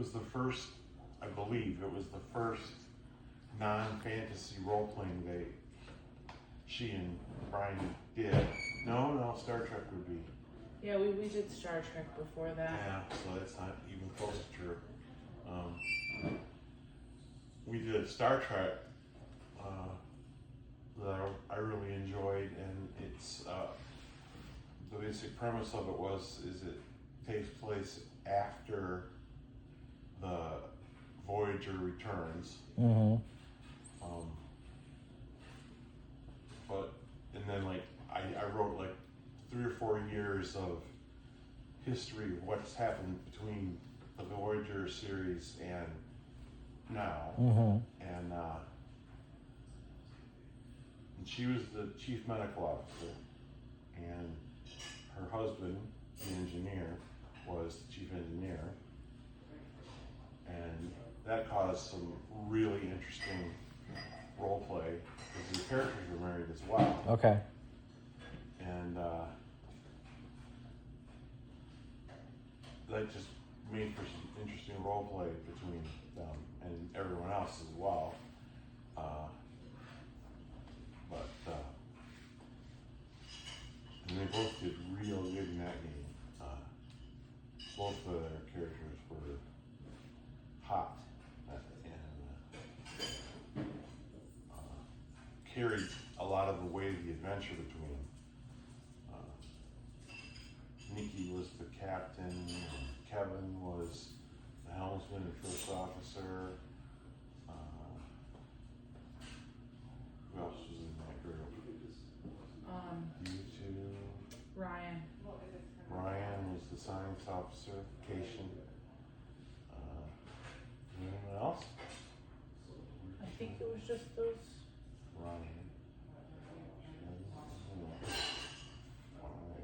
was the first, I believe, it was the first non-fantasy role-playing that she and Brian did. No, Star Trek would be. Yeah, we did Star Trek before that. Yeah, so that's not even close to true. We did Star Trek that I really enjoyed, and it's the basic premise of it is it takes place after the Voyager returns. Mm-hmm. But and then like I wrote like 3 or 4 years of history of what's happened between the Voyager series and now. Mm-hmm. And she was the chief medical officer, and her husband, the engineer, was the chief engineer, and that caused some really interesting role play because the characters were married as well. Okay. And that just made for some interesting role play between them and everyone else as well. And they both did real good in that game. Both of their characters were hot and carried a lot of the weight of the adventure between them. Nikki was the captain, Kevin was the helmsman and first officer. Who else was in that group? You two. Ryan was the science officer, Cation. Anyone else? I think it was just those. Ryan.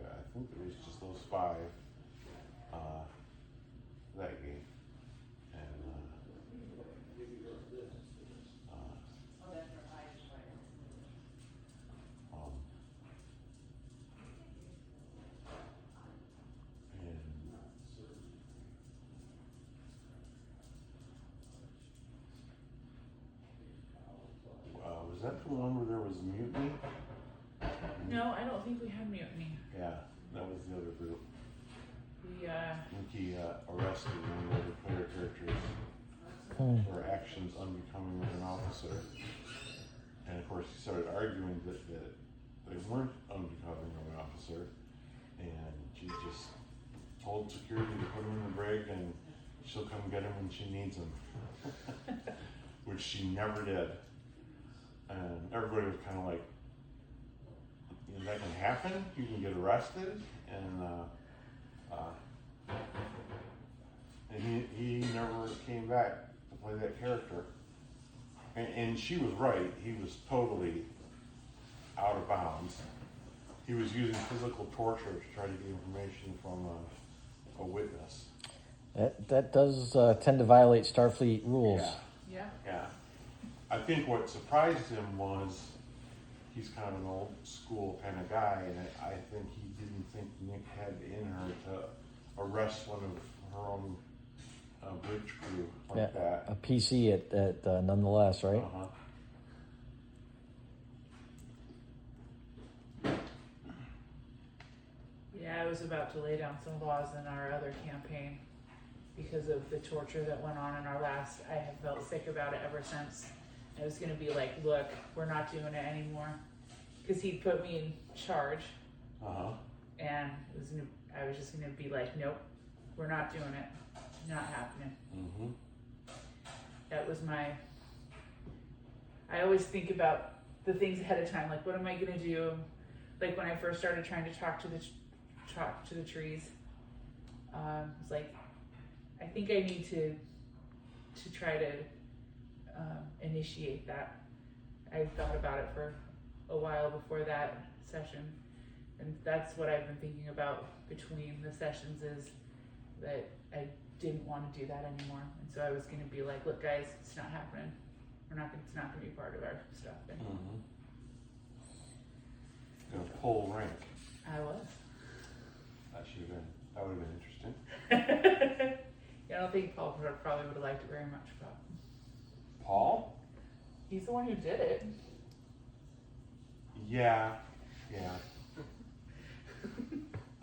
I think it was just those 5 that game. And was that the one where there was mutiny? No, I don't think we had mutiny. Yeah, that was the other group. We Nikki arrested one of the other player characters for actions unbecoming of an officer. And of course he started arguing that they weren't unbecoming of an officer. And she just told security to put him in the brig and she'll come get him when she needs him. Which she never did. And everybody was kind of like, that can happen? You can get arrested? And he never came back to play that character. And she was right. He was totally out of bounds. He was using physical torture to try to get information from a witness. That does tend to violate Starfleet rules. Yeah. I think what surprised him was he's kind of an old school kind of guy, and I think he didn't think Nick had in her to arrest one of her own bridge crew like that. A PC at nonetheless, right? Yeah, I was about to lay down some laws in our other campaign because of the torture that went on in our last. I have felt sick about it ever since. I was going to be like, look, we're not doing it anymore. Because he put me in charge. And I was just going to be like, nope, we're not doing it. Not happening. That was I always think about the things ahead of time. Like, what am I going to do? Like when I first started trying to talk to the trees, it's like, I think I need to try to initiate that. I thought about it for a while before that session, and that's what I've been thinking about between the sessions, is that I didn't want to do that anymore, and so I was going to be like, look guys, it's not happening. It's not going to be part of our stuff anymore. Gonna pull rank. I was. That would have been interesting. Yeah, don't think Paul probably would have liked it very much, but Paul? he's the one who did it. Yeah.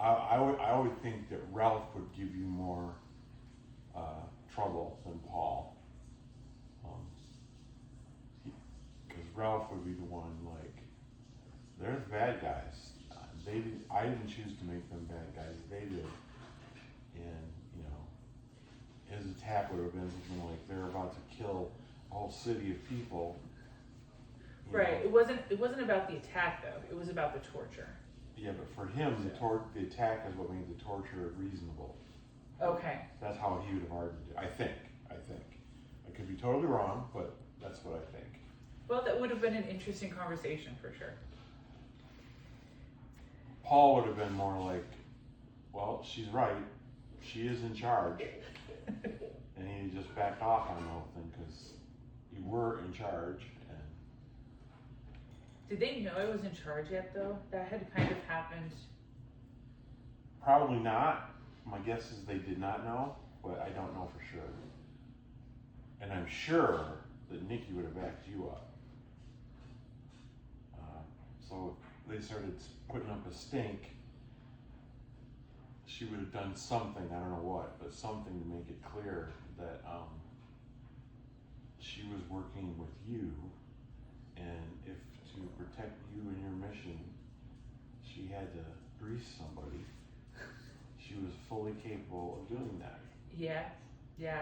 I would think that Ralph would give you more trouble than Paul. Because Ralph would be the one, like, they're the bad guys. I didn't choose to make them bad guys, they did. And, his attack would have been something like they're about to kill a whole city of people. Right. It wasn't about the attack though. It was about the torture. Yeah, but for him, the attack is what made the torture reasonable. Okay. That's how he would have argued it. I think. I could be totally wrong, but that's what I think. Well, that would have been an interesting conversation for sure. Paul would have been more like, well, she's right. She is in charge. And he just backed off on the whole thing because you were in charge. And Did they know I was in charge yet though? That had kind of happened. probably not. My guess is they did not know, but I don't know for sure. And I'm sure that Nikki would have backed you up. So if they started putting up a stink, she would have done something, I don't know what, but something to make it clear that she was working with you, and if to protect you and your mission, she had to grease somebody, she was fully capable of doing that. Yeah,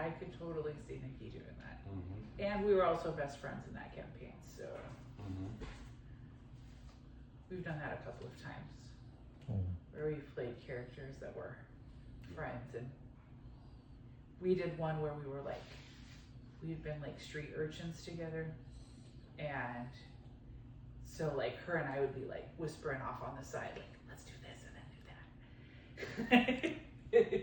I could totally see Nikki doing that. Mm-hmm. And we were also best friends in that campaign, so Mm-hmm. we've done that a couple of times. Where we played characters that were friends, and we did one where we were like, we've been like street urchins together, and so like her and I would be like whispering off on the side, like, let's do this and then do that.